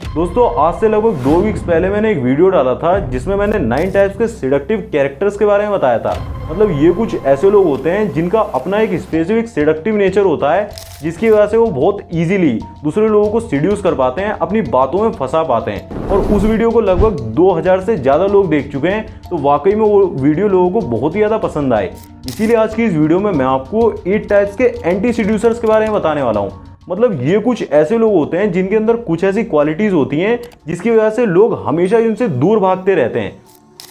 दोस्तों आज से लगभग 2 वीक्स पहले मैंने एक वीडियो डाला था जिसमें मैंने 9 टाइप्स के सिडक्टिव कैरेक्टर्स के बारे में बताया था। मतलब ये कुछ ऐसे लोग होते हैं जिनका अपना एक स्पेसिफिक सिडक्टिव नेचर होता है, जिसकी वजह से वो बहुत इजीली दूसरे लोगों को सीड्यूस कर पाते हैं, अपनी बातों में फंसा पाते हैं। और उस वीडियो को लगभग 2000 से ज़्यादा लोग देख चुके हैं, तो वाकई में वो वीडियो लोगों को बहुत ही ज़्यादा पसंद आए। इसीलिए आज की इस वीडियो में मैं आपको 8 टाइप्स के एंटी सीड्यूसर्स के बारे में बताने वाला हूँ। मतलब ये कुछ ऐसे लोग होते हैं जिनके अंदर कुछ ऐसी क्वालिटीज़ होती हैं जिसकी वजह से लोग हमेशा इनसे दूर भागते रहते हैं।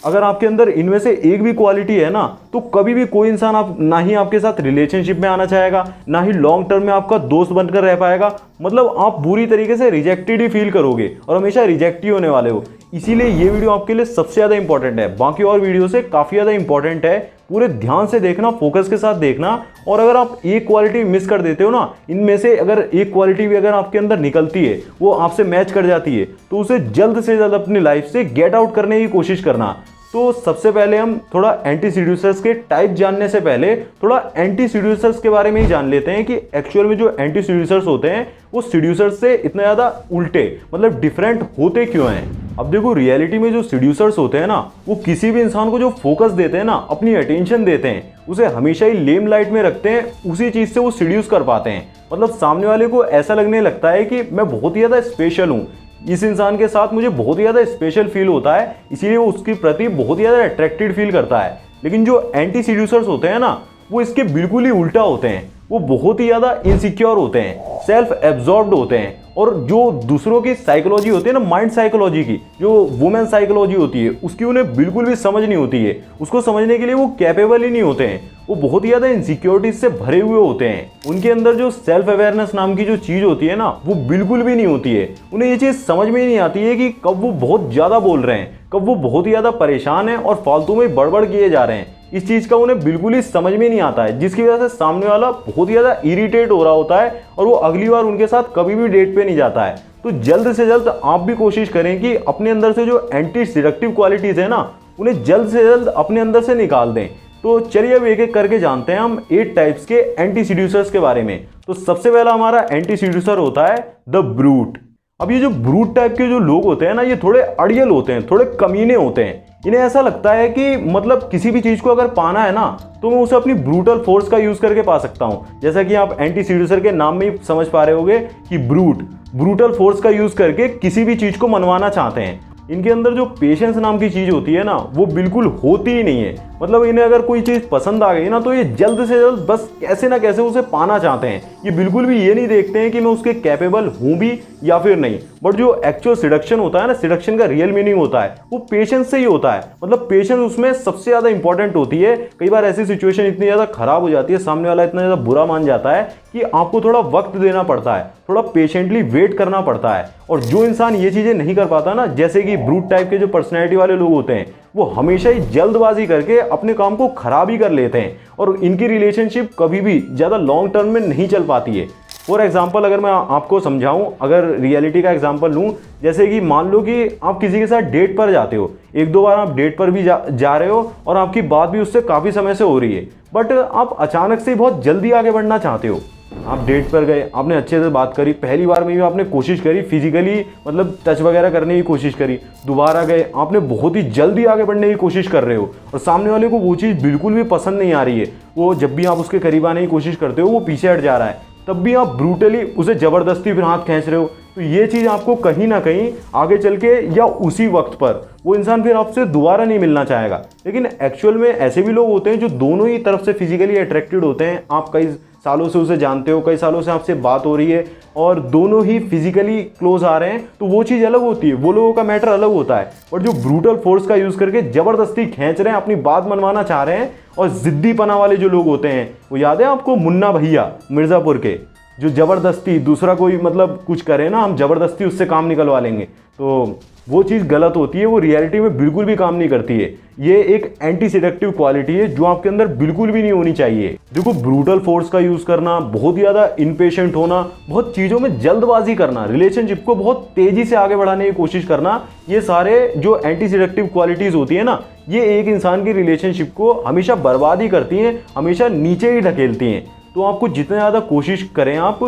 अगर आपके अंदर इनमें से एक भी क्वालिटी है ना, तो कभी भी कोई इंसान आप ना ही आपके साथ रिलेशनशिप में आना चाहेगा, ना ही लॉन्ग टर्म में आपका दोस्त बनकर रह पाएगा। मतलब आप बुरी तरीके से रिजेक्टेड ही फील करोगे और हमेशा रिजेक्ट ही होने वाले हो। इसीलिए ये वीडियो आपके लिए सबसे ज़्यादा इंपॉर्टेंट है, बाकी और वीडियो से काफ़ी ज़्यादा इंपॉर्टेंट है। पूरे ध्यान से देखना, फोकस के साथ देखना। और अगर आप एक क्वालिटी मिस कर देते हो ना, इनमें से अगर एक क्वालिटी भी अगर आपके अंदर निकलती है, वो आपसे मैच कर जाती है, तो उसे जल्द से जल्द अपनी लाइफ से गेट आउट करने की कोशिश करना। तो सबसे पहले हम थोड़ा एंटी सीड्यूसर्स के टाइप जानने से पहले थोड़ा एंटी सीड्यूसर्स के बारे में ही जान लेते हैं कि एक्चुअल में जो एंटी सीड्यूसर्स होते हैं वो सीड्यूसर्स से इतने ज़्यादा उल्टे, मतलब डिफरेंट होते क्यों हैं। अब देखो, रियलिटी में जो सीड्यूसर्स होते हैं ना, वो किसी भी इंसान को जो फोकस देते हैं ना, अपनी अटेंशन देते हैं, उसे हमेशा ही लेम लाइट में रखते हैं, उसी चीज़ से वो सीड्यूस कर पाते हैं। मतलब सामने वाले को ऐसा लगने लगता है कि मैं बहुत ही ज़्यादा स्पेशल हूँ, इस इंसान के साथ मुझे बहुत ही ज़्यादा स्पेशल फील होता है, इसीलिए वो उसके प्रति बहुत ही ज़्यादा अट्रैक्टेड फील करता है। लेकिन जो एंटी सीड्यूसर्स होते हैं ना, वो इसके बिल्कुल ही उल्टा होते हैं। वो बहुत ही ज़्यादा इनसिक्योर होते हैं, सेल्फ एब्जॉर्ब्ड होते हैं, और जो दूसरों की साइकोलॉजी होती है ना, माइंड साइकोलॉजी की, जो वुमेन साइकोलॉजी होती है, उसकी उन्हें बिल्कुल भी समझ नहीं होती है। उसको समझने के लिए वो कैपेबल ही नहीं होते हैं। वो बहुत ही ज़्यादा इनसिक्योरिटीज से भरे हुए होते हैं। उनके अंदर जो सेल्फ अवेयरनेस नाम की जो चीज़ होती है ना, वो बिल्कुल भी नहीं होती है। उन्हें ये चीज़ समझ में ही नहीं आती है कि कब वो बहुत ज़्यादा बोल रहे हैं, कब वो बहुत ही ज़्यादा परेशान हैं और फालतू में बड़बड़ किए जा रहे हैं। इस चीज़ का उन्हें बिल्कुल ही समझ में नहीं आता है, जिसकी वजह से सामने वाला बहुत ही ज़्यादा इरिटेट हो रहा होता है और वो अगली बार उनके साथ कभी भी डेट पे नहीं जाता है। तो जल्द से जल्द आप भी कोशिश करें कि अपने अंदर से जो एंटी सीडक्टिव क्वालिटीज़ है ना, उन्हें जल्द से जल्द अपने अंदर से निकाल दें। तो चलिए अब एक एक करके जानते हैं हम 8 टाइप्स के एंटी सीड्यूसर्स के बारे में। तो सबसे पहला हमारा एंटी सीड्यूसर होता है द ब्रूट। अब ये जो ब्रूट टाइप के जो लोग होते हैं ना, ये थोड़े अड़ियल होते हैं, थोड़े कमीने होते हैं। इन्हें ऐसा लगता है कि मतलब किसी भी चीज़ को अगर पाना है ना, तो मैं उसे अपनी ब्रूटल फोर्स का यूज़ करके पा सकता हूँ। जैसा कि आप एंटी सीड्यूसर के नाम में ही समझ पा रहे होंगे कि ब्रूटल फोर्स का यूज़ करके किसी भी चीज़ को मनवाना चाहते हैं। इनके अंदर जो पेशेंस नाम की चीज़ होती है ना, वो बिल्कुल होती ही नहीं है। मतलब इन्हें अगर कोई चीज़ पसंद आ गई ना, तो ये जल्द से जल्द बस कैसे ना कैसे उसे पाना चाहते हैं। ये बिल्कुल भी ये नहीं देखते हैं कि मैं उसके कैपेबल हूँ भी या फिर नहीं। बट जो एक्चुअल सिडक्शन होता है ना, सिडक्शन का रियल मीनिंग होता है वो पेशेंस से ही होता है। मतलब पेशेंस उसमें सबसे ज़्यादा इंपॉर्टेंट होती है। कई बार ऐसी सिचुएशन इतनी ज़्यादा खराब हो जाती है, सामने वाला इतना ज़्यादा बुरा मान जाता है कि आपको थोड़ा वक्त देना पड़ता है, थोड़ा पेशेंटली वेट करना पड़ता है। और जो इंसान ये चीज़ें नहीं कर पाता ना, जैसे कि ब्रूट टाइप के जो पर्सनैलिटी वाले लोग होते हैं, वो हमेशा ही जल्दबाजी करके अपने काम को खराब ही कर लेते हैं और इनकी रिलेशनशिप कभी भी ज़्यादा लॉन्ग टर्म में नहीं चल पाती है। फॉर एग्जाम्पल अगर मैं आपको समझाऊं, अगर रियलिटी का एग्जाम्पल लूं, जैसे कि मान लो कि आप किसी के साथ डेट पर जाते हो, 1-2 बार आप डेट पर भी जा रहे हो और आपकी बात भी उससे काफ़ी समय से हो रही है, बट आप अचानक से बहुत जल्दी आगे बढ़ना चाहते हो। आप डेट पर गए, आपने अच्छे से बात करी, पहली बार में भी आपने कोशिश करी फिजिकली, मतलब टच वगैरह करने की कोशिश करी। दोबारा गए, आपने बहुत ही जल्दी आगे बढ़ने की कोशिश कर रहे हो और सामने वाले को वो चीज़ बिल्कुल भी पसंद नहीं आ रही है। वो जब भी आप उसके करीब आने की कोशिश करते हो, वो पीछे हट जा रहा है, तब भी आप ब्रूटली उसे ज़बरदस्ती फिर हाथ खींच रहे हो। तो ये चीज़ आपको कहीं ना कहीं आगे चल के या उसी वक्त पर वो इंसान फिर आपसे दोबारा नहीं मिलना चाहेगा। लेकिन एक्चुअल में ऐसे भी लोग होते हैं जो दोनों ही तरफ से फिजिकली अट्रैक्टेड होते हैं। आप कई सालों से उसे जानते हो, कई सालों से आपसे बात हो रही है और दोनों ही फिजिकली क्लोज आ रहे हैं, तो वो चीज़ अलग होती है, वो लोगों का मैटर अलग होता है। और जो ब्रूटल फोर्स का यूज़ करके ज़बरदस्ती खींच रहे हैं, अपनी बात मनवाना चाह रहे हैं, और ज़िद्दी पना वाले जो लोग होते हैं, वो याद है आपको मुन्ना भैया मिर्ज़ापुर के, जो ज़बरदस्ती दूसरा कोई मतलब कुछ करे ना, हम ज़बरदस्ती उससे काम निकलवा लेंगे, तो वो चीज़ गलत होती है, वो रियलिटी में बिल्कुल भी काम नहीं करती है। ये एक एंटी सीडक्टिव क्वालिटी है जो आपके अंदर बिल्कुल भी नहीं होनी चाहिए। देखो, ब्रूटल फोर्स का यूज़ करना, बहुत ही ज़्यादा इम्पेशेंट होना, बहुत चीज़ों में जल्दबाजी करना, रिलेशनशिप को बहुत तेज़ी से आगे बढ़ाने की कोशिश करना, ये सारे जो एंटी सीडक्टिव क्वालिटीज़ होती है ना, ये एक इंसान की रिलेशनशिप को हमेशा बर्बाद ही करती हैं, हमेशा नीचे ही ढकेलती हैं। तो आपको जितना ज़्यादा कोशिश करें आप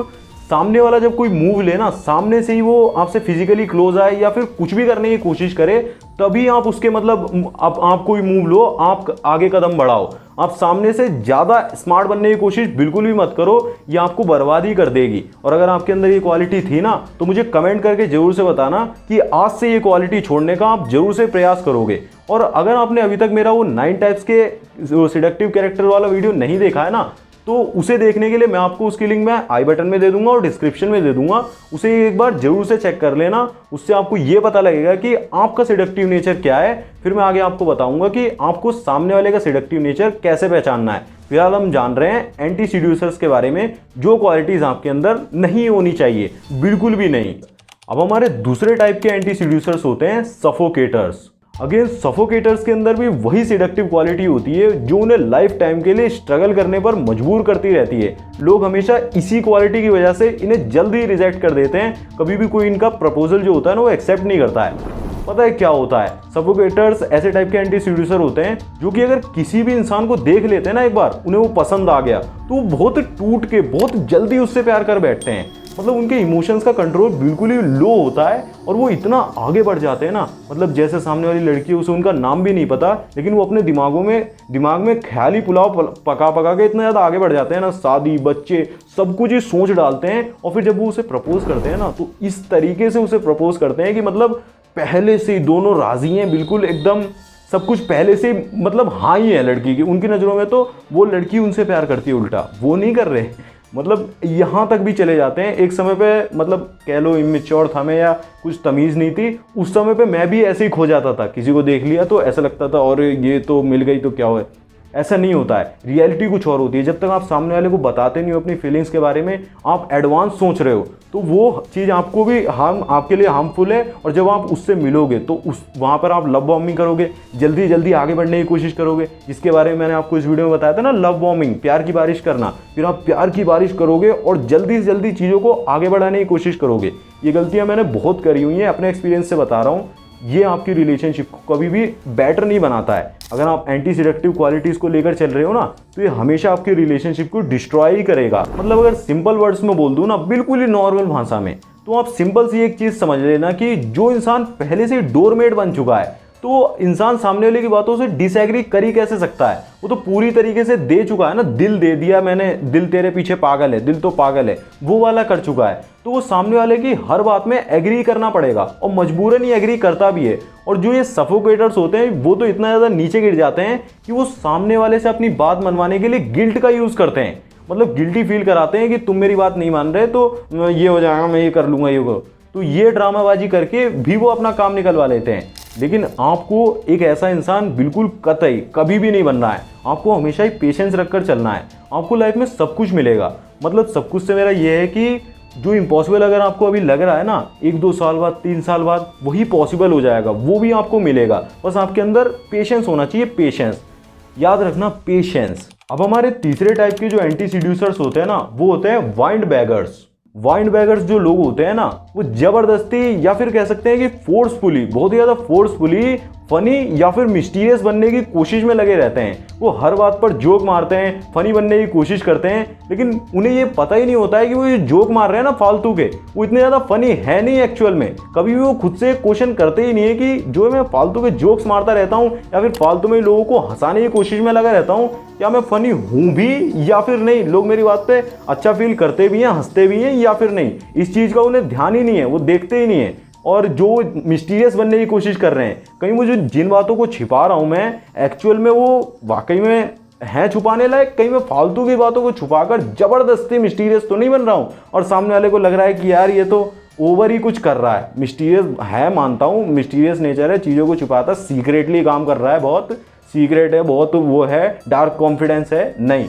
सामने वाला जब कोई मूव ले ना, सामने से ही वो आपसे फिजिकली क्लोज आए या फिर कुछ भी करने की कोशिश करे, तभी आप उसके मतलब आप कोई मूव लो, आप आगे कदम बढ़ाओ। आप सामने से ज़्यादा स्मार्ट बनने की कोशिश बिल्कुल भी मत करो, ये आपको बर्बाद ही कर देगी। और अगर आपके अंदर ये क्वालिटी थी ना, तो मुझे कमेंट करके जरूर से बताना कि आज से ये क्वालिटी छोड़ने का आप जरूर से प्रयास करोगे। और अगर आपने अभी तक मेरा वो 9 टाइप्स के सिडक्टिव कैरेक्टर वाला वीडियो नहीं देखा है ना, तो उसे देखने के लिए मैं आपको उसकी लिंक मैं आई बटन में दे दूंगा और डिस्क्रिप्शन में दे दूंगा। उसे एक बार जरूर से चेक कर लेना, उससे आपको ये पता लगेगा कि आपका सिडक्टिव नेचर क्या है। फिर मैं आगे आपको बताऊंगा कि आपको सामने वाले का सिडक्टिव नेचर कैसे पहचानना है। फिलहाल हम जान रहे हैं एंटी सीड्यूसर्स के बारे में, जो क्वालिटीज आपके अंदर नहीं होनी चाहिए, बिल्कुल भी नहीं। अब हमारे दूसरे टाइप के एंटी सीड्यूसर्स होते हैं सफोकेटर्स। अगेन सफोकेटर्स के अंदर भी वही सिडक्टिव क्वालिटी होती है जो उन्हें लाइफ टाइम के लिए स्ट्रगल करने पर मजबूर करती रहती है। लोग हमेशा इसी क्वालिटी की वजह से इन्हें जल्दी रिजेक्ट कर देते हैं, कभी भी कोई इनका प्रपोजल जो होता है ना वो एक्सेप्ट नहीं करता है। पता है क्या होता है, सफोकेटर्स ऐसे टाइप के एंटी सीड्यूसर होते हैं जो कि अगर किसी भी इंसान को देख लेते हैं ना एक बार, उन्हें वो पसंद आ गया तो वो बहुत टूट के बहुत जल्दी उससे प्यार कर बैठते हैं। मतलब उनके इमोशंस का कंट्रोल बिल्कुल ही लो होता है और वो इतना आगे बढ़ जाते हैं ना, मतलब जैसे सामने वाली लड़की है उसे उनका नाम भी नहीं पता, लेकिन वो अपने दिमाग में ख्याली पुलाव पका के इतना ज़्यादा आगे बढ़ जाते हैं ना, शादी बच्चे सब कुछ ही सोच डालते हैं। और फिर जब वो उसे प्रपोज करते हैं ना, तो इस तरीके से उसे प्रपोज करते हैं कि मतलब पहले से ही दोनों राजी हैं, बिल्कुल एकदम सब कुछ पहले से मतलब हाँ ही है लड़की की। उनकी नज़रों में तो वो लड़की उनसे प्यार करती है, उल्टा वो नहीं कर रहे। मतलब यहाँ तक भी चले जाते हैं। एक समय पे मतलब कह लो इमेच्योर था मैं या कुछ तमीज़ नहीं थी, उस समय पे मैं भी ऐसे ही खो जाता था। किसी को देख लिया तो ऐसा लगता था और ये तो मिल गई तो क्या हुआ। ऐसा नहीं होता है, रियलिटी कुछ और होती है। जब तक आप सामने वाले को बताते नहीं हो अपनी फीलिंग्स के बारे में, आप एडवांस सोच रहे हो, तो वो चीज़ आपको भी आपके लिए हार्मफुल है। और जब आप उससे मिलोगे तो वहाँ पर आप लव बॉम्बिंग करोगे, जल्दी जल्दी आगे बढ़ने की कोशिश करोगे, जिसके बारे में मैंने आपको इस वीडियो में बताया था ना, लव बॉम्बिंग, प्यार की बारिश करना। फिर आप प्यार की बारिश करोगे और जल्दी से जल्दी चीज़ों को आगे बढ़ाने की कोशिश करोगे। ये गलतियाँ मैंने बहुत करी हुई हैं, अपने एक्सपीरियंस से बता रहा हूँ। ये आपकी रिलेशनशिप को कभी भी बेटर नहीं बनाता है। अगर आप एंटी सिडक्टिव क्वालिटीज़ को लेकर चल रहे हो ना, तो ये हमेशा आपकी रिलेशनशिप को डिस्ट्रॉय ही करेगा। मतलब अगर सिंपल वर्ड्स में बोल दूँ ना, बिल्कुल ही नॉर्मल भाषा में, तो आप सिंपल सी एक चीज़ समझ लेना कि जो इंसान पहले से डोरमेट बन चुका है, तो इंसान सामने वाले की बातों से डिसएग्री कर ही कैसे सकता है। वो तो पूरी तरीके से दे चुका है ना, दिल दे दिया मैंने, दिल तेरे पीछे पागल है, दिल तो पागल है, वो वाला कर चुका है। तो वो सामने वाले की हर बात में एग्री करना पड़ेगा और मजबूरन ही एग्री करता भी है। और जो ये सफोकेटर्स होते हैं, वो तो इतना ज़्यादा नीचे गिर जाते हैं कि वो सामने वाले से अपनी बात मनवाने के लिए गिल्ट का यूज़ करते हैं। मतलब गिल्टी फील कराते हैं कि तुम मेरी बात नहीं मान रहे तो ये हो जाएगा, मैं ये कर लूँगा, ये करो। तो ये ड्रामाबाजी करके भी वो अपना काम निकलवा लेते हैं। लेकिन आपको एक ऐसा इंसान बिल्कुल कतई कभी भी नहीं बनना है। आपको हमेशा ही पेशेंस रखकर चलना है। आपको लाइफ में सब कुछ मिलेगा। मतलब सब कुछ से मेरा ये है कि जो इम्पॉसिबल अगर आपको अभी लग रहा है ना, 1-2 साल बाद 3 साल बाद वही पॉसिबल हो जाएगा, वो भी आपको मिलेगा। बस आपके अंदर पेशेंस होना चाहिए, पेशेंस, याद रखना, पेशेंस। अब हमारे तीसरे टाइप के जो एंटी सीड्यूसर्स होते हैं ना, वो होते हैं वाइंड बैगर्स। वाइंड बैगर्स जो लोग होते हैं ना, वो जबरदस्ती या फिर कह सकते हैं कि फोर्सफुली, बहुत ही ज़्यादा फोर्सफुली फनी या फिर मिस्टीरियस बनने की कोशिश में लगे रहते हैं। वो हर बात पर जोक मारते हैं, फनी बनने की कोशिश करते हैं, लेकिन उन्हें ये पता ही नहीं होता है कि वो ये जोक मार रहे हैं ना फालतू के, वो इतने ज़्यादा फनी है नहीं एक्चुअल में। कभी भी वो खुद से क्वेश्चन करते ही नहीं है कि जो मैं फालतू के जोक्स मारता रहता हूँ या फिर फालतू में लोगों को हंसाने की कोशिश में लगा रहता हूँ, क्या मैं फनी हूँ भी या फिर नहीं, लोग मेरी बात पे अच्छा फील करते भी हैं, हंसते भी हैं या फिर नहीं, इस चीज़ का उन्हें ध्यान ही नहीं है, वो देखते ही नहीं है। और जो मिस्टीरियस बनने की कोशिश कर रहे हैं, कहीं मुझे जिन बातों को छिपा रहा हूँ मैं, एक्चुअल में वो वाकई में है छुपाने लायक, कहीं मैं फालतू की बातों को छुपाकर ज़बरदस्ती मिस्टीरियस तो नहीं बन रहा हूँ और सामने वाले को लग रहा है कि यार ये तो ओवर ही कुछ कर रहा है। मिस्टीरियस है, मानता हूँ, मिस्टीरियस नेचर है, चीज़ों को छुपाता, सीक्रेटली काम कर रहा है, बहुत सीक्रेट है, बहुत वो है, डार्क कॉन्फिडेंस है, नहीं,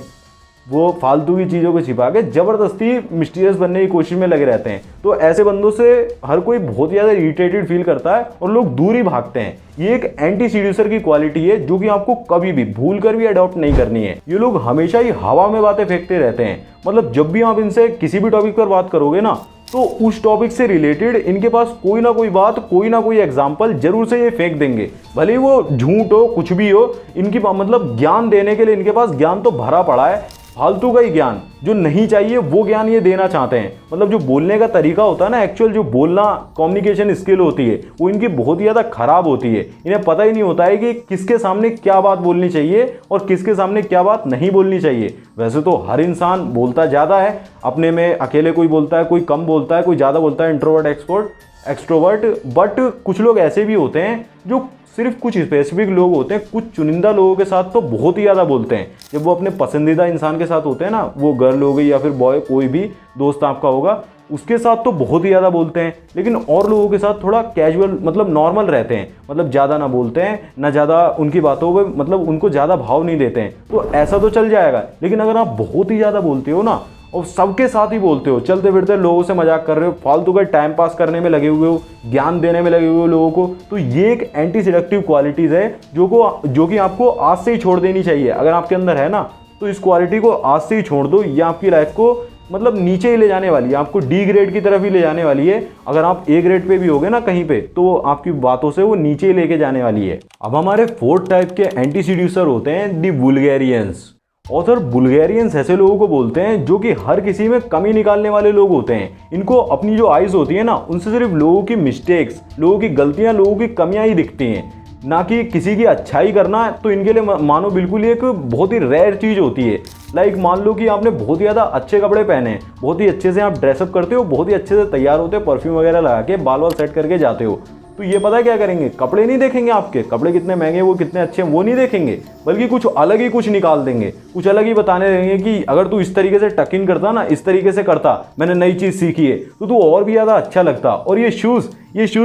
वो फालतू की चीज़ों को छिपा के ज़बरदस्ती मिस्टीरियस बनने की कोशिश में लगे रहते हैं। तो ऐसे बंदों से हर कोई बहुत ज़्यादा इरिटेटेड फील करता है और लोग दूर ही भागते हैं। ये एक एंटी सीड्यूसर की क्वालिटी है जो कि आपको कभी भी भूल कर भी अडॉप्ट नहीं करनी है। ये लोग हमेशा ही हवा में बातें फेंकते रहते हैं। मतलब जब भी आप इनसे किसी भी टॉपिक पर बात करोगे ना, तो उस टॉपिक से रिलेटेड इनके पास कोई ना कोई बात, कोई ना कोई एग्जाम्पल जरूर से ये फेंक देंगे, भले ही वो झूठ हो, कुछ भी हो। इनकी मतलब ज्ञान देने के लिए इनके पास ज्ञान तो भरा पड़ा है, फालतू का ही ज्ञान, जो नहीं चाहिए वो ज्ञान ये देना चाहते हैं। मतलब जो बोलने का तरीका होता है ना, एक्चुअल जो बोलना कम्युनिकेशन स्किल होती है, वो इनकी बहुत ही ज़्यादा खराब होती है। इन्हें पता ही नहीं होता है कि किसके सामने क्या बात बोलनी चाहिए और किसके सामने क्या बात नहीं बोलनी चाहिए। वैसे तो हर इंसान बोलता ज़्यादा है, अपने में अकेले कोई बोलता है, कोई कम बोलता है, कोई ज़्यादा बोलता है, इंट्रोवर्ट एक्सट्रोवर्ट। बट कुछ लोग ऐसे भी होते हैं जो सिर्फ कुछ स्पेसिफिक लोग होते हैं, कुछ चुनिंदा लोगों के साथ तो बहुत ही ज़्यादा बोलते हैं। जब वो अपने पसंदीदा इंसान के साथ होते हैं ना, वो गर्ल हो गई या फिर बॉय, कोई भी दोस्त आपका होगा, उसके साथ तो बहुत ही ज़्यादा बोलते हैं। लेकिन और लोगों के साथ थोड़ा कैजुअल, मतलब नॉर्मल रहते हैं, मतलब ज़्यादा ना बोलते हैं, ना ज़्यादा उनकी बातों पर मतलब उनको ज़्यादा भाव नहीं देते हैं। तो ऐसा तो चल जाएगा। लेकिन अगर आप बहुत ही ज़्यादा बोलते हो ना, और सबके साथ ही बोलते हो, चलते फिरते लोगों से मजाक कर रहे हो, फालतू का टाइम पास करने में लगे हुए हो, ज्ञान देने में लगे हुए हो लोगों को, तो ये एक एंटी सिलेक्टिव क्वालिटीज़ है जो कि आपको आज से ही छोड़ देनी चाहिए। अगर आपके अंदर है ना, तो इस क्वालिटी को आज से ही छोड़ दो। ये आपकी लाइफ को मतलब नीचे ही ले जाने वाली है, आपको डी ग्रेड की तरफ ही ले जाने वाली है। अगर आप ए ग्रेड पे भी होगे ना कहीं पे, तो आपकी बातों से वो नीचे ही लेके जाने वाली है। अब हमारे फोर्थ टाइप के एंटी सीड्यूसर होते हैं दी वुल्गेरियंस। ऑथर बुल्गेरियंस ऐसे लोगों को बोलते हैं जो कि हर किसी में कमी निकालने वाले लोग होते हैं। इनको अपनी जो आइज़ होती है ना, उनसे सिर्फ लोगों की मिस्टेक्स, लोगों की गलतियां, लोगों की कमियां ही दिखती हैं, ना कि किसी की अच्छाई करना। तो इनके लिए मानो बिल्कुल ही एक बहुत ही रेयर चीज़ होती है। लाइक मान लो कि आपने बहुत ही ज़्यादा अच्छे कपड़े पहने हैं, बहुत ही अच्छे से आप ड्रेसअप करते हो, बहुत ही अच्छे से तैयार होते हो, परफ्यूम वगैरह लगा के बाल वाल सेट करके जाते हो। तो ये पता है क्या करेंगे, कपड़े नहीं देखेंगे, आपके कपड़े कितने महंगे, वो कितने अच्छे हैं, वो नहीं देखेंगे, बल्कि कुछ अलग ही कुछ निकाल देंगे, कुछ अलग ही बताने लगेंगे कि अगर तू इस तरीके से टक इन करता ना, इस तरीके से करता, मैंने नई चीज़ सीखी है, तो तू और भी ज़्यादा अच्छा लगता। और ये शूज़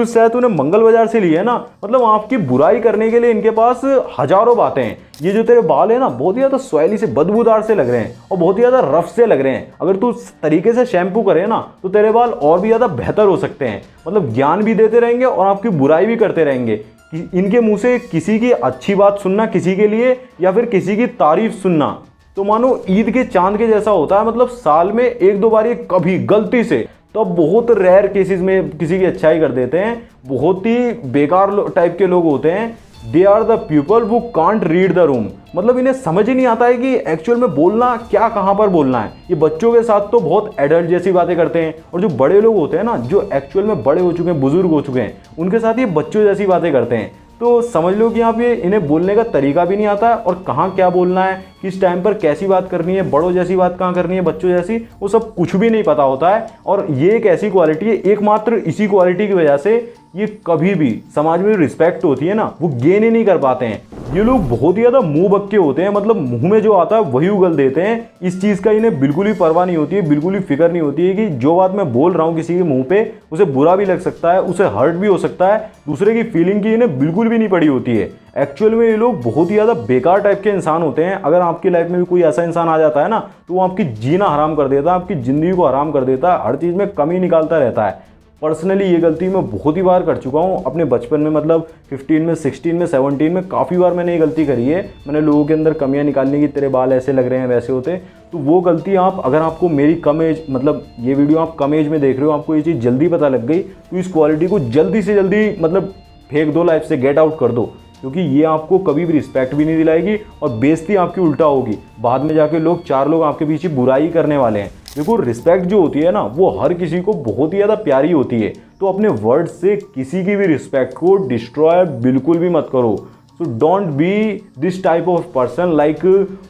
शायद तूने मंगल बाजार से लिए है ना। मतलब आपकी बुराई करने के लिए इनके पास हजारों बातें हैं। ये जो तेरे बाल है ना, बहुत ही ज़्यादा सॉयली से, बदबूदार से लग रहे हैं और बहुत ही ज़्यादा रफ से लग रहे हैं। अगर तू उस तरीके से शैम्पू करे ना, तो तेरे बाल और भी ज़्यादा बेहतर हो सकते हैं। मतलब ज्ञान भी देते रहेंगे और आपकी बुराई भी करते रहेंगे। कि इनके मुंह से किसी की अच्छी बात सुनना किसी के लिए, या फिर किसी की तारीफ सुनना, तो मानो ईद के चांद के जैसा होता है। मतलब साल में एक दो बार ये कभी गलती से, तो बहुत रेयर केसेस में किसी की अच्छाई कर देते हैं। बहुत ही बेकार टाइप के लोग होते हैं। They are the people who can't read the room. मतलब इन्हें समझ ही नहीं आता है कि एक्चुअल में बोलना क्या, कहाँ पर बोलना है। ये बच्चों के साथ तो बहुत एडल्ट जैसी बातें करते हैं, और जो बड़े लोग होते हैं ना, जो एक्चुअल में बड़े हो चुके हैं, बुजुर्ग हो चुके हैं, उनके साथ ये बच्चों जैसी बातें करते हैं। तो समझ लो कि आप ये इन्हें बोलने का तरीका भी नहीं आता है, और कहाँ क्या बोलना है, किस टाइम पर कैसी बात करनी है, बड़ों जैसी बात कहाँ करनी है, बच्चों जैसी, वो सब कुछ भी नहीं पता होता है। और ये एक ऐसी क्वालिटी है, एकमात्र इसी क्वालिटी की वजह से ये कभी भी समाज में रिस्पेक्ट होती है ना, वो गेन ही नहीं कर पाते हैं। ये लोग बहुत ही ज़्यादा मुंह बक्के होते हैं। मतलब मुंह में जो आता है वही उगल देते हैं। इस चीज़ का इन्हें बिल्कुल ही परवाह नहीं होती है, बिल्कुल ही फिक्र नहीं होती है कि जो बात मैं बोल रहा हूँ किसी के मुंह पे, उसे बुरा भी लग सकता है, उसे हर्ट भी हो सकता है, दूसरे की फीलिंग की इन्हें बिल्कुल भी नहीं पड़ी होती है। एक्चुअल में ये लोग बहुत ही ज़्यादा बेकार टाइप के इंसान होते हैं। अगर आपकी लाइफ में भी कोई ऐसा इंसान आ जाता है ना, तो वो आपकी जीना हराम कर देता है, आपकी ज़िंदगी को हराम कर देता है, हर चीज़ में कमी निकालता रहता है। पर्सनली ये गलती मैं बहुत ही बार कर चुका हूँ अपने बचपन में। मतलब 15 में, 16 में, 17 में काफ़ी बार मैंने ये गलती करी है। मैंने लोगों के अंदर कमियां निकालने की, तेरे बाल ऐसे लग रहे हैं, वैसे होते। तो वो गलती आप, अगर आपको मेरी कम एज, मतलब ये वीडियो आप कम एज में देख रहे हो, आपको ये चीज़ जल्दी पता लग गई, तो इस क्वालिटी को जल्दी से जल्दी मतलब फेंक दो लाइफ से, गेट आउट कर दो। क्योंकि ये आपको कभी भी रिस्पेक्ट भी नहीं दिलाएगी और बेइज्जती आपकी उल्टा होगी। बाद में जाके लोग, 4 लोग आपके पीछे बुराई करने वाले हैं। देखो, रिस्पेक्ट जो होती है ना, वो हर किसी को बहुत ही ज़्यादा प्यारी होती है। तो अपने वर्ड से किसी की भी रिस्पेक्ट को डिस्ट्रॉय बिल्कुल भी मत करो। So don't be this type of person like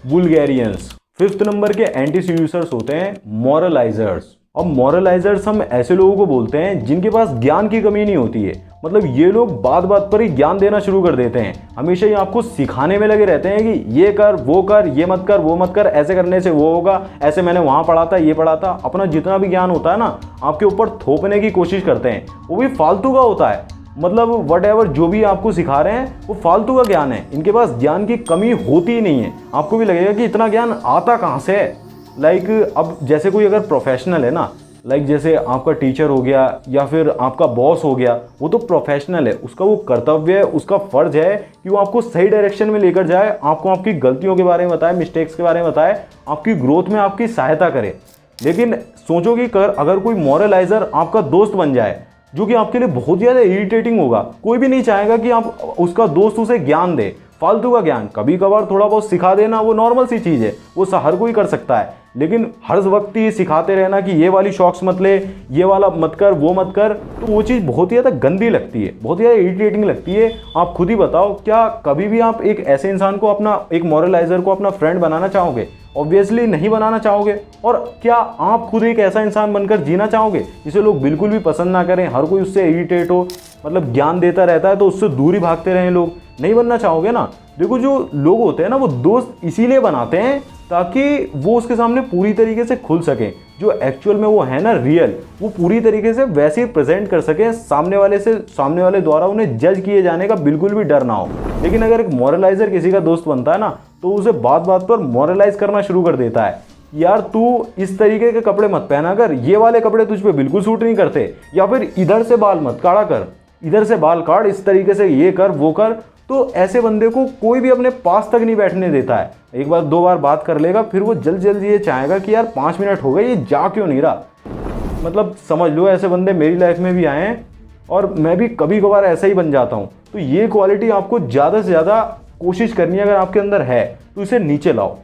vulgarians. 5th number के एंटी सीड्यूसर्स होते हैं मॉरलाइजर्स। अब मॉरलाइजर्स हम ऐसे लोगों को बोलते हैं जिनके पास ज्ञान की कमी नहीं होती है। मतलब ये लोग बात बात पर ही ज्ञान देना शुरू कर देते हैं। हमेशा ही आपको सिखाने में लगे रहते हैं कि ये कर, वो कर, ये मत कर, वो मत कर, ऐसे करने से वो होगा, ऐसे मैंने वहाँ पढ़ा था, ये पढ़ा था। अपना जितना भी ज्ञान होता है ना, आपके ऊपर थोपने की कोशिश करते हैं। वो भी फालतू का होता है। मतलब वटएवर जो भी आपको सिखा रहे हैं वो फालतू का ज्ञान है। इनके पास ज्ञान की कमी होती ही नहीं है। आपको भी लगेगा कि इतना ज्ञान आता कहाँ से है। लाइक अब जैसे कोई अगर प्रोफेशनल है ना, लाइक जैसे आपका टीचर हो गया या फिर आपका बॉस हो गया, वो तो प्रोफेशनल है, उसका वो कर्तव्य है, उसका फर्ज है कि वो आपको सही डायरेक्शन में लेकर जाए, आपको आपकी गलतियों के बारे में बताए, मिस्टेक्स के बारे में बताए, आपकी ग्रोथ में आपकी सहायता करे। लेकिन सोचो कि अगर कोई मॉरलाइजर आपका दोस्त बन जाए, जो कि आपके लिए बहुत ज़्यादा इरिटेटिंग होगा। कोई भी नहीं चाहेगा कि आप उसका दोस्त उसे ज्ञान दे। फालतू का ज्ञान कभी कभार थोड़ा बहुत सिखा देना वो नॉर्मल सी चीज़ है, वो हर कोई कर सकता है। लेकिन हर वक्त ही सिखाते रहना कि ये वाली शॉक्स मत ले, ये वाला मत कर, वो मत कर, तो वो चीज़ बहुत ही ज़्यादा गंदी लगती है, बहुत ही ज़्यादा इरिटेटिंग लगती है। आप खुद ही बताओ, क्या कभी भी आप एक ऐसे इंसान को अपना, एक मॉरलाइजर को अपना फ्रेंड बनाना चाहोगे? ऑब्वियसली नहीं बनाना चाहोगे। और क्या आप खुद एक ऐसा इंसान बनकर जीना चाहोगे जिसे लोग बिल्कुल भी पसंद ना करें, हर कोई उससे इरिटेट हो, मतलब ज्ञान देता रहता है तो उससे दूर ही भागते रहें लोग? नहीं बनना चाहोगे ना। देखो, जो लोग होते हैं ना, वो दोस्त इसीलिए बनाते हैं ताकि वो उसके सामने पूरी तरीके से खुल सकें, जो एक्चुअल में वो है ना रियल, वो पूरी तरीके से वैसे ही प्रेजेंट कर सकें सामने वाले द्वारा उन्हें जज किए जाने का बिल्कुल भी डर ना हो। लेकिन अगर एक मॉरलाइजर किसी का दोस्त बनता है ना, तो उसे बात बात पर मॉरलाइज करना शुरू कर देता है, यार तू इस तरीके के कपड़े मत पहना कर, ये वाले कपड़े तुझ पे बिल्कुल सूट नहीं करते, या फिर इधर से बाल मत काटा कर, इधर से बाल काट, इस तरीके से ये कर वो कर। तो ऐसे बंदे को कोई भी अपने पास तक नहीं बैठने देता है। एक बार दो बार बात कर लेगा, फिर वो जल्द जल्द ये चाहेगा कि यार 5 मिनट हो गए, ये जा क्यों नहीं रहा। मतलब समझ लो, ऐसे बंदे मेरी लाइफ में भी आए हैं और मैं भी कभी कभार ऐसा ही बन जाता हूँ। तो ये क्वालिटी आपको ज़्यादा से ज़्यादा कोशिश करनी है, अगर आपके अंदर है तो इसे नीचे लाओ।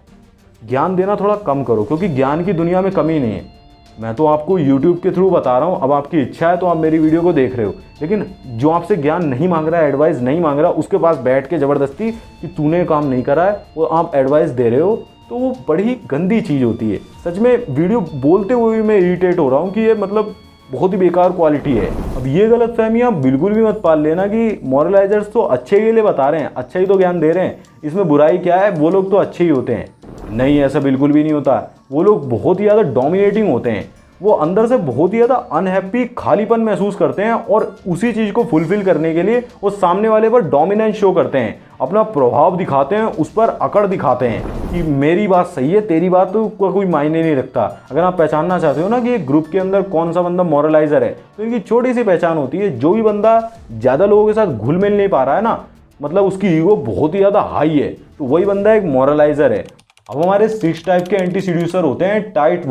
ज्ञान देना थोड़ा कम करो, क्योंकि ज्ञान की दुनिया में कमी नहीं है। मैं तो आपको YouTube के थ्रू बता रहा हूँ, अब आपकी इच्छा है तो आप मेरी वीडियो को देख रहे हो, लेकिन जो आपसे ज्ञान नहीं मांग रहा है, एडवाइस नहीं मांग रहा, उसके पास बैठ के ज़बरदस्ती कि तूने काम नहीं करा है वो आप एडवाइस दे रहे हो, तो वो बड़ी गंदी चीज़ होती है। सच में वीडियो बोलते हुए भी मैं इरिटेट हो रहा हूँ कि ये मतलब बहुत ही बेकार क्वालिटी है। अब ये गलतफहमी आप बिल्कुल भी मत पाल लेना कि मॉरलाइजर्स तो अच्छे के लिए बता रहे हैं, अच्छा ही तो ज्ञान दे रहे हैं, इसमें बुराई क्या है, वो लोग तो अच्छे ही होते हैं। नहीं, ऐसा बिल्कुल भी नहीं होता। वो लोग बहुत ही ज़्यादा डोमिनेटिंग होते हैं, वो अंदर से बहुत ही ज़्यादा अनहैप्पी, खालीपन महसूस करते हैं और उसी चीज़ को फुलफिल करने के लिए वो सामने वाले पर डोमिनेंस शो करते हैं, अपना प्रभाव दिखाते हैं, उस पर अकड़ दिखाते हैं कि मेरी बात सही है, तेरी बात तो कोई मायने नहीं रखता। अगर आप पहचानना चाहते हो ना कि एक ग्रुप के अंदर कौन सा बंदा मॉरलाइजर है, तो इनकी छोटी सी पहचान होती है। जो भी बंदा ज़्यादा लोगों के साथ घुल मिल नहीं पा रहा है ना, मतलब उसकी ईगो बहुत ही ज़्यादा हाई है, तो वही बंदा एक मॉरलाइजर है। अब हमारे 6 टाइप के एंटी सीड्यूसर होते हैं। टाइट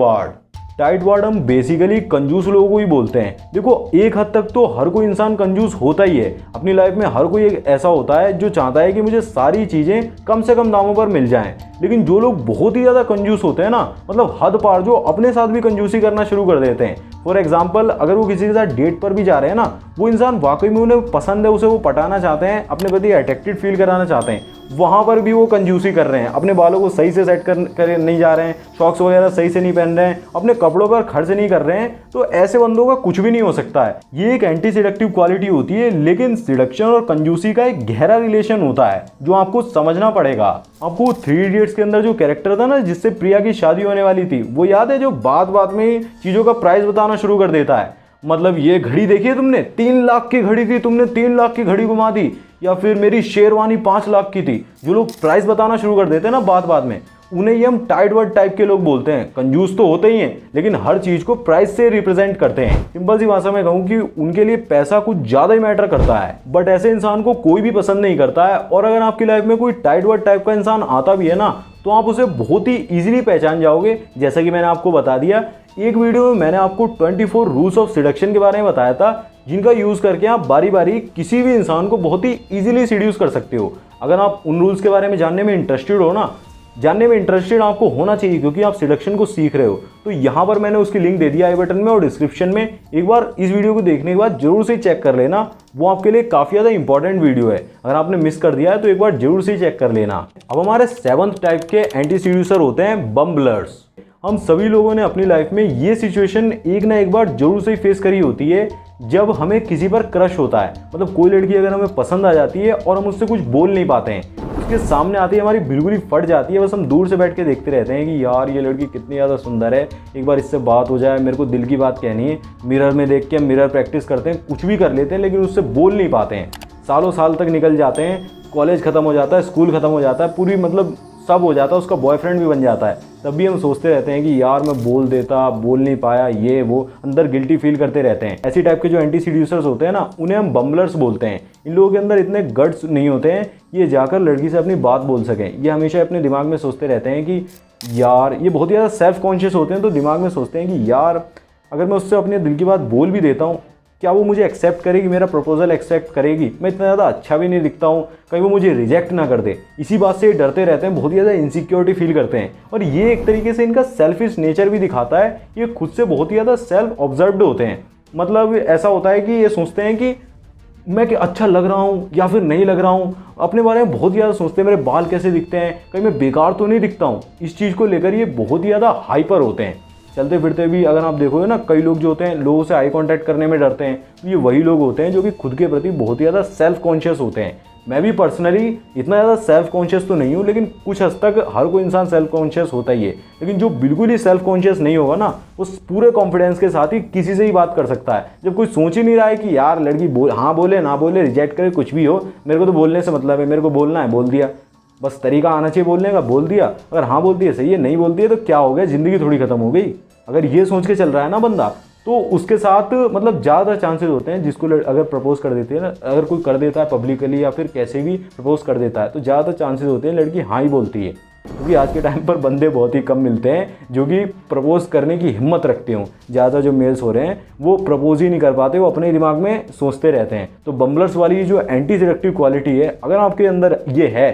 वार्ड हम बेसिकली कंजूस लोगों को ही बोलते हैं। देखो, एक हद तक तो हर कोई इंसान कंजूस होता ही है अपनी लाइफ में। हर कोई एक ऐसा होता है जो चाहता है कि मुझे सारी चीज़ें कम से कम दामों पर मिल जाएं। लेकिन जो लोग बहुत ही ज़्यादा कंजूस होते हैं ना, मतलब हद पार, जो अपने साथ भी कंजूसी करना शुरू कर देते हैं। फॉर एग्जाम्पल, अगर वो किसी के साथ डेट पर भी जा रहे हैं ना, वो इंसान वाकई में उन्हें पसंद है, उसे वो पटाना चाहते हैं, अपने प्रति अट्रैक्टेड फील कराना चाहते हैं, वहाँ पर भी वो कंजूसी कर रहे हैं। अपने बालों को सही से सेट कर नहीं जा रहे हैं, शॉक्स वगैरह सही से नहीं पहन रहे हैं, अपने कपड़ों पर खर्च नहीं कर रहे हैं, तो ऐसे बंदों का कुछ भी नहीं हो सकता है। ये एक एंटी सिडक्टिव क्वालिटी होती है, लेकिन सिडक्शन और कंजूसी का एक गहरा रिलेशन होता है जो आपको समझना पड़ेगा। आपको 3 इडियट्स के अंदर जो कैरेक्टर था ना, जिससे प्रिया की शादी होने वाली थी, वो याद है? जो बात बात में चीज़ों का प्राइस बताना शुरू कर देता है। मतलब ये घड़ी देखी है तुमने, 3 लाख की घड़ी थी, तुमने 3 लाख की घड़ी घुमा दी, या फिर मेरी शेरवानी 5 लाख की थी। जो लोग प्राइस बताना शुरू कर देते हैं ना बात बात में, उन्हें ये हम टाइट वर्ड टाइप के लोग बोलते हैं। कंजूस तो होते ही हैं, लेकिन हर चीज़ को प्राइस से रिप्रेजेंट करते हैं। सिंपल सी भाषा में कहूँ कि उनके लिए पैसा कुछ ज़्यादा ही मैटर करता है। बट ऐसे इंसान को कोई भी पसंद नहीं करता है। और अगर आपकी लाइफ में कोई टाइट वर्ड टाइप का इंसान आता भी है ना, तो आप उसे बहुत ही ईजिली पहचान जाओगे। जैसा कि मैंने आपको बता दिया, एक वीडियो में मैंने आपको 24 रूल्स ऑफ सिडक्शन के बारे में बताया था, जिनका यूज़ करके आप बारी बारी किसी भी इंसान को बहुत ही ईजिली सीड्यूस कर सकते हो। अगर आप उन रूल्स के बारे में जानने में इंटरेस्टेड हो ना, जानने में इंटरेस्टेड आपको होना चाहिए, क्योंकि आप सिडक्शन को सीख रहे हो, तो यहाँ पर मैंने उसकी लिंक दे दिया आई बटन में और डिस्क्रिप्शन में। एक बार इस वीडियो को देखने के बाद जरूर से चेक कर लेना, वो आपके लिए काफ़ी ज़्यादा इंपॉर्टेंट वीडियो है। अगर आपने मिस कर दिया है तो एक बार जरूर से चेक कर लेना। अब हमारे 7th टाइप के एंटी सीड्यूसर होते हैं बम्बलर्स। हम सभी लोगों ने अपनी लाइफ में ये सिचुएशन एक ना एक बार जरूर से फेस करी होती है, जब हमें किसी पर क्रश होता है। मतलब कोई लड़की अगर हमें पसंद आ जाती है और हम उससे कुछ बोल नहीं पाते हैं, उसके सामने आती है हमारी बिल्कुल ही फट जाती है। बस हम दूर से बैठ के देखते रहते हैं कि यार ये लड़की कितनी ज़्यादा सुंदर है, एक बार इससे बात हो जाए, मेरे को दिल की बात कहनी है। मिरर में देख के हम मिरर प्रैक्टिस करते हैं, कुछ भी कर लेते हैं, लेकिन उससे बोल नहीं पाते हैं। सालों साल तक निकल जाते हैं, कॉलेज ख़त्म हो जाता है, स्कूल ख़त्म हो जाता है, पूरी मतलब सब हो जाता है, उसका बॉयफ्रेंड भी बन जाता है, तब भी हम सोचते रहते हैं कि यार मैं बोल देता, बोल नहीं पाया, ये वो अंदर गिल्टी फील करते रहते हैं। ऐसी टाइप के जो एंटी सीड्यूसर्स होते हैं ना, उन्हें हम बम्बलर्स बोलते हैं। इन लोगों के अंदर इतने गट्स नहीं होते हैं ये जाकर लड़की से अपनी बात बोल सकें। ये हमेशा अपने दिमाग में सोचते रहते हैं कि यार, ये बहुत ही ज़्यादा सेल्फ कॉन्शियस होते हैं, तो दिमाग में सोचते हैं कि यार अगर मैं उससे अपने दिल की बात बोल भी देता हूँ क्या वो मुझे एक्सेप्ट करेगी, मेरा प्रपोजल एक्सेप्ट करेगी, मैं इतना ज़्यादा अच्छा भी नहीं दिखता हूँ, कहीं वो मुझे रिजेक्ट ना कर दे। इसी बात से ये डरते रहते हैं, बहुत ही ज़्यादा इनसिक्योरिटी फील करते हैं। और ये एक तरीके से इनका सेल्फिश नेचर भी दिखाता है, ये खुद से बहुत ही ज़्यादा सेल्फ ऑब्जर्व्ड होते हैं। मतलब ऐसा होता है कि ये सोचते हैं कि मैं क्या अच्छा लग रहा हूँ या फिर नहीं लग रहा हूँ, अपने बारे में बहुत ज़्यादा सोचते हैं, मेरे बाल कैसे दिखते हैं, कहीं मैं बेकार तो नहीं दिखता हूँ। इस चीज़ को लेकर ये बहुत ही ज़्यादा हाइपर होते हैं। चलते फिरते भी अगर आप देखोगे ना, कई लोग जो होते हैं लोगों से आई कांटेक्ट करने में डरते हैं, तो ये वही लोग होते हैं जो कि खुद के प्रति बहुत ही ज़्यादा सेल्फ कॉन्शियस होते हैं। मैं भी पर्सनली इतना ज़्यादा सेल्फ कॉन्शियस तो नहीं हूँ, लेकिन कुछ हद तक हर कोई इंसान सेल्फ कॉन्शियस होता ही है। लेकिन जो बिल्कुल ही सेल्फ कॉन्शियस नहीं होगा ना, उस पूरे कॉन्फिडेंस के साथ ही किसी से ही बात कर सकता है। जब कोई सोच ही नहीं रहा है कि यार लड़की हाँ बोले ना बोले, रिजेक्ट करे, कुछ भी हो, मेरे को तो बोलने से मतलब है, मेरे को बोलना है, बोल दिया, बस तरीका आना चाहिए बोलने का, बोल दिया। अगर हाँ बोलती है सही है, नहीं बोलती है तो क्या हो गया, ज़िंदगी थोड़ी खत्म हो गई। अगर ये सोच के चल रहा है ना बंदा, तो उसके साथ मतलब ज़्यादा चांसेस होते हैं, जिसको अगर प्रपोज कर देती है ना, अगर कोई कर देता है पब्लिकली या फिर कैसे भी प्रपोज कर देता है, तो ज़्यादा चांसेस होते हैं लड़की हाँ ही बोलती है। क्योंकि आज के टाइम पर बंदे बहुत ही कम मिलते हैं जो कि प्रपोज करने की हिम्मत रखते हों। ज़्यादा जो मेल्स हो रहे हैं वो प्रपोज ही नहीं कर पाते, वो अपने दिमाग में सोचते रहते हैं। तो बम्बलर्स वाली जो एंटी सेडक्टिव क्वालिटी है, अगर आपके अंदर ये है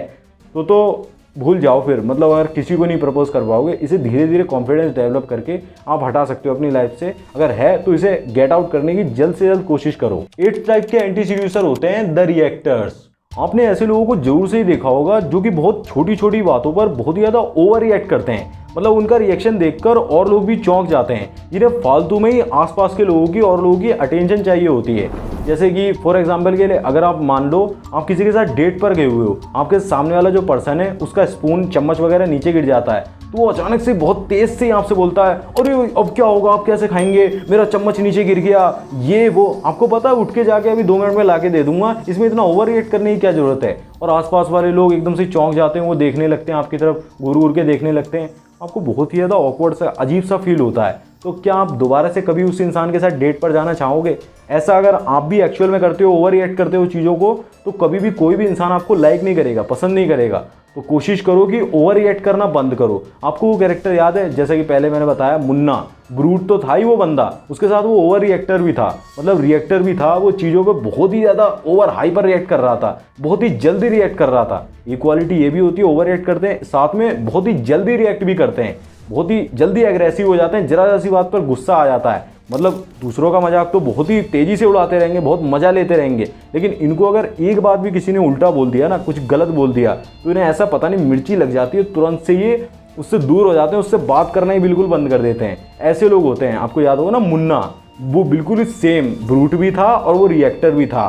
तो भूल जाओ फिर। मतलब अगर किसी को नहीं प्रपोज कर पाओगे, इसे धीरे धीरे कॉन्फिडेंस डेवलप करके आप हटा सकते हो अपनी लाइफ से। अगर है तो इसे गेट आउट करने की जल्द से जल्द कोशिश करो। 8 टाइप के एंटी सीड्यूसर होते हैं द रिएक्टर्स। आपने ऐसे लोगों को जरूर से ही देखा होगा जो कि बहुत छोटी छोटी बातों पर बहुत ही ज़्यादा ओवर रिएक्ट करते हैं। मतलब उनका रिएक्शन देखकर और लोग भी चौंक जाते हैं, जिन्हें फालतू में ही आसपास के लोगों की और लोगों की अटेंशन चाहिए होती है। जैसे कि फॉर एग्जांपल के लिए अगर आप मान लो आप किसी के साथ डेट पर गए हुए हो, आपके सामने वाला जो पर्सन है उसका स्पून चम्मच वगैरह नीचे गिर जाता है, तो वो अचानक से बहुत तेज से आपसे बोलता है, अरे अब क्या होगा, आप कैसे खाएंगे, मेरा चम्मच नीचे गिर गया, ये वो। आपको पता है उठ के जाके अभी 2 मिनट में लाके दे दूंगा, इसमें इतना ओवर रिएक्ट करने की क्या जरूरत है। और आसपास वाले लोग एकदम से चौंक जाते हैं, वो देखने लगते हैं आपकी तरफ, घूर घूर के देखने लगते हैं। आपको बहुत ही ज़्यादा ऑकवर्ड सा अजीब सा फील होता है। तो क्या आप दोबारा से कभी उस इंसान के साथ डेट पर जाना चाहोगे? ऐसा अगर आप भी एक्चुअल में करते हो, ओवर रिएक्ट करते हो चीज़ों को, तो कभी भी कोई भी इंसान आपको लाइक नहीं करेगा, पसंद नहीं करेगा। तो कोशिश करो कि ओवर रिएक्ट करना बंद करो। आपको वो कैरेक्टर याद है, जैसा कि पहले मैंने बताया, मुन्ना ब्रूट तो था ही वो बंदा, उसके साथ वो ओवर रिएक्टर भी था। मतलब रिएक्टर भी था, वो चीज़ों पे बहुत ही ज़्यादा ओवर हाइपर रिएक्ट कर रहा था, बहुत ही जल्दी रिएक्ट कर रहा था। इक्वालिटी ये भी होती है, ओवर रिएक्ट करते हैं, साथ में बहुत ही जल्दी रिएक्ट भी करते हैं, बहुत ही जल्दी एग्रेसिव हो जाते हैं, जरा सी बात पर गुस्सा आ जाता है। मतलब दूसरों का मजाक तो बहुत ही तेज़ी से उड़ाते रहेंगे, बहुत मज़ा लेते रहेंगे, लेकिन इनको अगर एक बात भी किसी ने उल्टा बोल दिया ना, कुछ गलत बोल दिया, तो इन्हें ऐसा पता नहीं मिर्ची लग जाती है, तुरंत से ये उससे दूर हो जाते हैं, उससे बात करना ही बिल्कुल बंद कर देते हैं। ऐसे लोग होते हैं। आपको याद होगा ना मुन्ना, वो बिल्कुल ही सेम ब्रूट भी था और वो रिएक्टर भी था,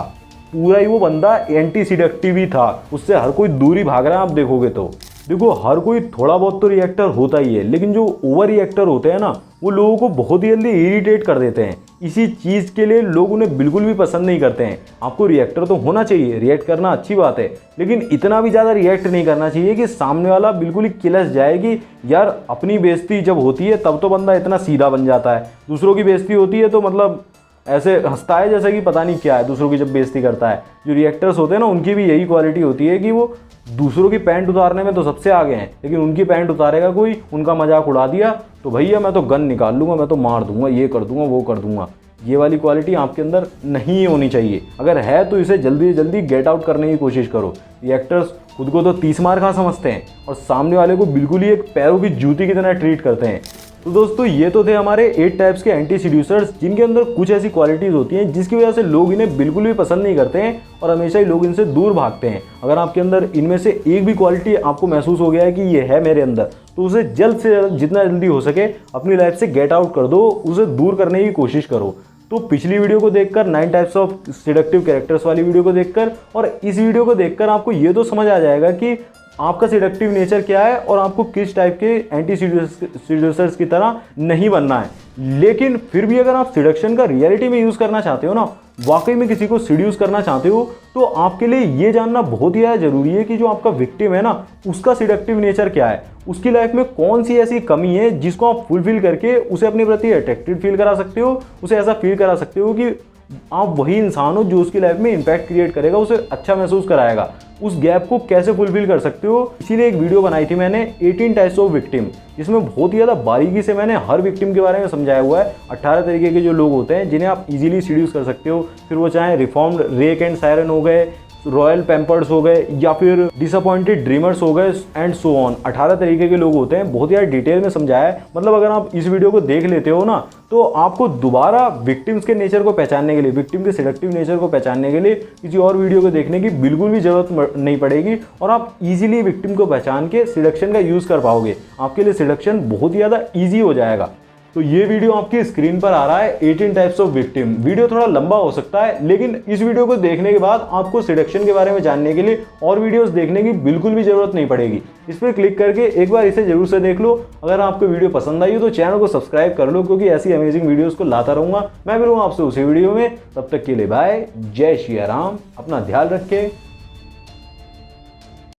पूरा ही वो बंदा एंटी सीडक्टिव भी था, उससे हर कोई दूरी भाग रहा है। आप देखोगे तो देखो हर कोई थोड़ा बहुत तो रिएक्टर होता ही है, लेकिन जो ओवर रिएक्टर होते हैं ना, वो लोगों को बहुत ही जल्दी इरिटेट कर देते हैं। इसी चीज़ के लिए लोग उन्हें बिल्कुल भी पसंद नहीं करते हैं। आपको रिएक्टर तो होना चाहिए, रिएक्ट करना अच्छी बात है, लेकिन इतना भी ज़्यादा रिएक्ट नहीं करना चाहिए कि सामने वाला बिल्कुल ही किलस जाए कि यार अपनी बेइज्जती जब होती है तब तो बंदा इतना सीधा बन जाता है, दूसरों की बेइज्जती होती है तो मतलब ऐसे हंसता है जैसे कि पता नहीं क्या है, दूसरों की जब बेइज्जती करता है। जो रिएक्टर्स होते हैं ना, उनकी भी यही क्वालिटी होती है कि वो दूसरों की पैंट उतारने में तो सबसे आगे हैं, लेकिन उनकी पैंट उतारेगा कोई, उनका मजाक उड़ा दिया तो भैया मैं तो गन निकाल लूँगा, मैं तो मार दूंगा, ये कर दूंगा, वो कर दूंगा। ये वाली क्वालिटी आपके अंदर नहीं होनी चाहिए। अगर है तो इसे जल्दी से जल्दी गेट आउट करने की कोशिश करो। रिएक्टर्स खुद को तो 30 मार खा समझते हैं और सामने वाले को बिल्कुल ही एक पैरों की जूती की तरह ट्रीट करते हैं। तो दोस्तों ये तो थे हमारे 8 टाइप्स के एंटी सीड्यूसर्स, जिनके अंदर कुछ ऐसी क्वालिटीज़ होती हैं जिसकी वजह से लोग इन्हें बिल्कुल भी पसंद नहीं करते हैं और हमेशा ही लोग इनसे दूर भागते हैं। अगर आपके अंदर इनमें से एक भी क्वालिटी आपको महसूस हो गया है कि ये है मेरे अंदर, तो उसे जल्द से जल्द जितना जल्दी हो सके अपनी लाइफ से गेट आउट कर दो, उसे दूर करने की कोशिश करो। तो पिछली वीडियो को देखकर 9 टाइप्स ऑफ सिडक्टिव कैरेक्टर्स वाली वीडियो को देखकर और इस वीडियो को देखकर आपको ये तो समझ आ जाएगा कि आपका सिडक्टिव नेचर क्या है और आपको किस टाइप के एंटी सीड्यूसर्स की तरह नहीं बनना है। लेकिन फिर भी अगर आप सिडक्शन का रियलिटी में यूज़ करना चाहते हो ना, वाकई में किसी को सीड्यूस करना चाहते हो, तो आपके लिए ये जानना बहुत ही ज़रूरी है कि जो आपका विक्टिम है ना, उसका सिडक्टिव नेचर क्या है, उसकी लाइफ में कौन सी ऐसी कमी है जिसको आप फुलफिल करके उसे अपने प्रति अट्रैक्टेड फील करा सकते हो, उसे ऐसा फील करा सकते हो कि आप वही इंसान हो जो उसकी लाइफ में इम्पैक्ट क्रिएट करेगा, उसे अच्छा महसूस कराएगा। उस गैप को कैसे फुलफिल कर सकते हो। इसीलिए एक वीडियो बनाई थी मैंने 18 टाइप्स ऑफ विक्टिम। इसमें बहुत ही ज़्यादा बारीकी से मैंने हर विक्टिम के बारे में समझाया हुआ है। 18 तरीके के जो लोग होते हैं जिन्हें आप इजीली सीड्यूस कर सकते हो, फिर वो चाहे रिफॉर्म्ड रेक एंड सायरन हो गए, रॉयल पैम्पर्स हो गए या फिर डिसअपॉइंटेड ड्रीमर्स हो गए एंड सो ऑन। 18 तरीके के लोग होते हैं, बहुत यार डिटेल में समझाया है। मतलब अगर आप इस वीडियो को देख लेते हो ना तो आपको दोबारा विक्टिम्स के नेचर को पहचानने के लिए, विक्टिम के सेडक्टिव नेचर को पहचानने के लिए किसी और वीडियो को देखने की बिल्कुल भी जरूरत नहीं पड़ेगी और आप इजीली विक्टिम को पहचान के सिडक्शन का यूज़ कर पाओगे। आपके लिए सिडक्शन बहुत ही ज़्यादा ईजी हो जाएगा। तो ये वीडियो आपकी स्क्रीन पर आ रहा है 18 टाइप्स ऑफ विक्टिम। वीडियो थोड़ा लंबा हो सकता है, लेकिन इस वीडियो को देखने के बाद आपको सिडक्शन के बारे में जानने के लिए और वीडियोस देखने की बिल्कुल भी जरूरत नहीं पड़ेगी। इस पर क्लिक करके एक बार इसे जरूर से देख लो। अगर आपको वीडियो पसंद आई हो तो चैनल को सब्सक्राइब कर लो, क्योंकि ऐसी अमेजिंग वीडियोस को लाता रहूंगा। मैं मिलूंगा आपसे उसी वीडियो में, तब तक के लिए बाय, जय श्री राम, अपना ध्यान रखें।